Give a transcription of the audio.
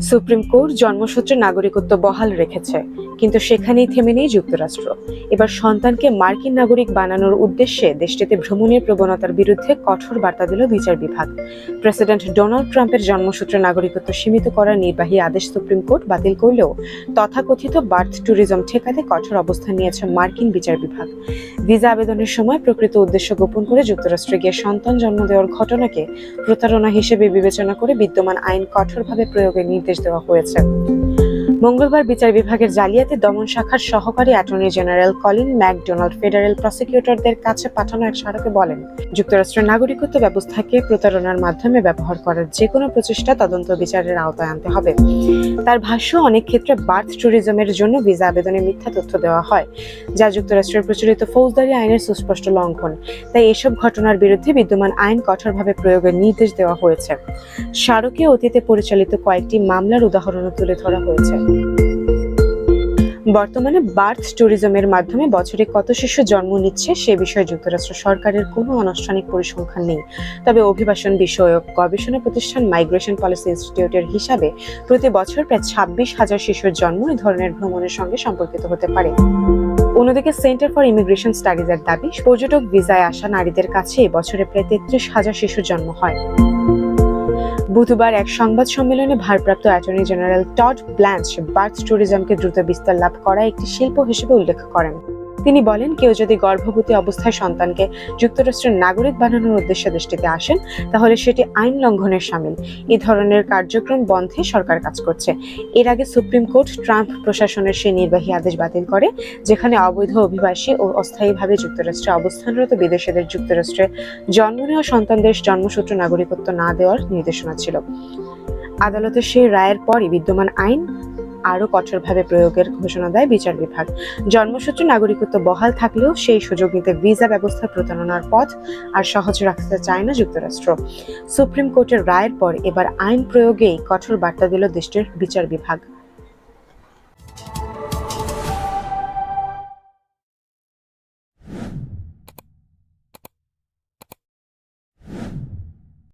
Supreme court জন্মসূত্রে নাগরিকত্ব বহাল রেখেছে, কিন্তু সেখানেই থেমে নেই যুক্তরাষ্ট্র। এবার সন্তানকে মার্কিন নাগরিক বানানোর উদ্দেশ্যে দেশটিতে ভ্রমণের প্রবণতার বিরুদ্ধে কঠোর বার্তা দিল বিচার বিভাগ। প্রেসিডেন্ট ডোনাল্ড ট্রাম্পের জন্মসূত্রে নাগরিকত্ব সীমিত করার নির্বাহী আদেশ সুপ্রিম কোর্ট বাতিল করলেও তথাকথিত বার্থ ট্যুরিজম ঠেকাতে কঠোর অবস্থান নিয়েছে মার্কিন বিচার বিভাগ। ভিসা আবেদনের সময় প্রকৃত উদ্দেশ্য গোপন করে যুক্তরাষ্ট্রে গিয়ে সন্তান জন্ম দেওয়ার ঘটনাকে প্রতারণা হিসেবে বিবেচনা করে বিদ্যমান আইন কঠোরভাবে প্রয়োগের নির্দেশ দেওয়া হয়েছে। মঙ্গলবার বিচার বিভাগের জালিয়াতি দমন শাখার সহকারী attorney general Colin McDonald federal প্রসিকিউটরদের কাছে পাঠানো এক স্মারকে বলেন, যুক্তরাষ্ট্রের নাগরিকত্ব ব্যবস্থাকে প্রতারণার মাধ্যমে ব্যবহার করার যে কোনো প্রচেষ্টা তদন্ত বিচারের আওতায় আনতে হবে। তার ভাষ্য, অনেক ক্ষেত্রে বার্থ ট্যুরিজমের জন্য ভিসা আবেদনে মিথ্যা তথ্য দেওয়া হয়, যা যুক্তরাষ্ট্রের প্রচলিত ফৌজদারি আইনের সুস্পষ্ট লঙ্ঘন। তাই এসব ঘটনার বিরুদ্ধে বিদ্যমান আইন কঠোরভাবে প্রয়োগের নির্দেশ দেওয়া হয়েছে। স্মারকে অতীতে পরিচালিত কয়েকটি মামলার উদাহরণও তুলে ধরা হয়েছে। বর্তমানে বার্থ ট্যুরিজমের মাধ্যমে বছরে কত শিশু জন্ম নিচ্ছে সে বিষয়ে যুক্তরাষ্ট্র সরকারের কোনো আনুষ্ঠানিক পরিসংখ্যান নেই। তবে অভিবাসন বিষয়ক গবেষণা প্রতিষ্ঠান মাইগ্রেশন পলিসি ইনস্টিটিউটের হিসাবে প্রতি বছর প্রায় 26,000 শিশুর জন্ম এই ধরনের ভ্রমণের সঙ্গে সম্পর্কিত হতে পারে। অন্যদিকে সেন্টার ফর ইমিগ্রেশন স্টাডিজের দাবি, পর্যটক ভিসায় আসা নারীদের কাছে বছরে প্রায় 33,000 শিশুর জন্ম হয়। বুধবার এক সংবাদ সম্মেলনে ভারপ্রাপ্ত attorney general Todd Blanche birth ট্যুরিজমকে দ্রুত বিস্তার লাভ করা একটি শিল্প হিসেবে উল্লেখ করেন। তিনি বলেন, কেউ যদি গর্ভবতী অবস্থায় সন্তানকে যুক্তরাষ্ট্রের নাগরিক বানানোর উদ্দেশ্যে দেশটিতে আসেন, তাহলে সেটি আইন লঙ্ঘনের শামিল। এই ধরনের কার্যক্রম বন্ধে সরকার কাজ করছে। এর আগে সুপ্রিম কোর্ট ট্রাম্প প্রশাসনের সেই নির্বাহী আদেশ বাতিল করে, যেখানে অবৈধ অভিবাসী ও অস্থায়ীভাবে যুক্তরাষ্ট্রে অবস্থানরত বিদেশিদের যুক্তরাষ্ট্রে জন্ম নেওয়া সন্তানদের জন্মসূত্রে নাগরিকত্ব না দেওয়ার নির্দেশনা ছিল। আদালতের সেই রায়ের পরই বিদ্যমান আইন আরও কঠোরভাবে প্রয়োগের ঘোষণা দেয় বিচার বিভাগ। জন্মসূত্রে নাগরিকত্ব বহাল থাকলেও সেই সুযোগ নিতে ভিসা ব্যবস্থা প্রতারণার পথ আর সহজ রাখতে চায় না যুক্তরাষ্ট্র। সুপ্রিম কোর্টের রায়ের পর এবার আইন প্রয়োগেই কঠোর বার্তা দিল দেশটির বিচার বিভাগ।